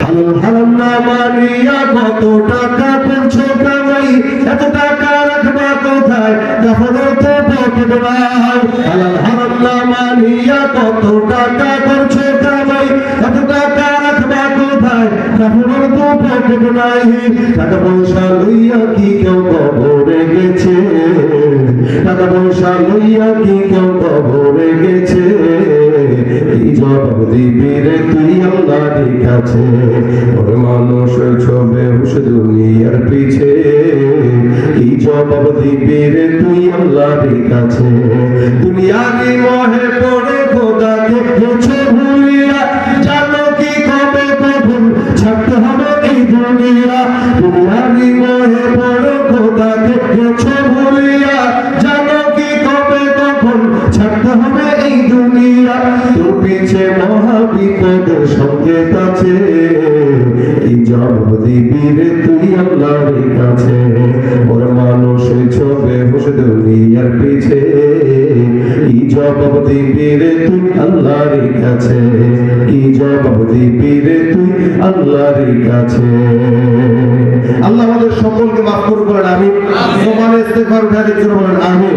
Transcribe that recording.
হালাল হারাম না মানিয়া কত টাকা করছো কামাই, এত টাকা রাখবা কোথায়, কাফনের তো পকেট নাই। হালাল হারাম না মানিয়া কত টাকা করছো কামাই, এত টাকা রাখবা কোথায়, কাফনের তো পকেট নাই। টাকা পয়সা লইয়া কি কেউ কবরে গেছে, টাকা পয়সা লইয়া কি কেউ কবরে গেছে, এই জবাব দিবি রে তুই আল্লাহর কাছে। ওরে মানুষ ছবে হুশ দুনিয়ার পিছে, এই জবাব দিবি রে তুই আল্লাহর কাছে। দুনিয়ারই মোহে পড়ে খোদাকে মুছে ভুলিয়া, জানো কি কবে কখন ছাড়তে হবে এই দুনিয়া। দুনিয়ারই মোহে পড়ে খোদাকে মুছে ভুলিয়া, জানো কি কবে কখন ছাড়তে হবে এই দুনিয়া। তোর পিছে মহা বিপদের সংকেত আছে, কি জবাব দিবি রে তুই আল্লাহর কাছে। ওর মানুষ ছবে বসে দুনিয়ার পিছে, কি জবাব দিবি রে তুই আল্লাহর কাছে, কি জবাব দিবি রে তুই আল্লাহর কাছে। আল্লাহ আমাদের সকলকে মাফ করুন, আমিন। সমান ইস্তেগফার বলেন, আমিন।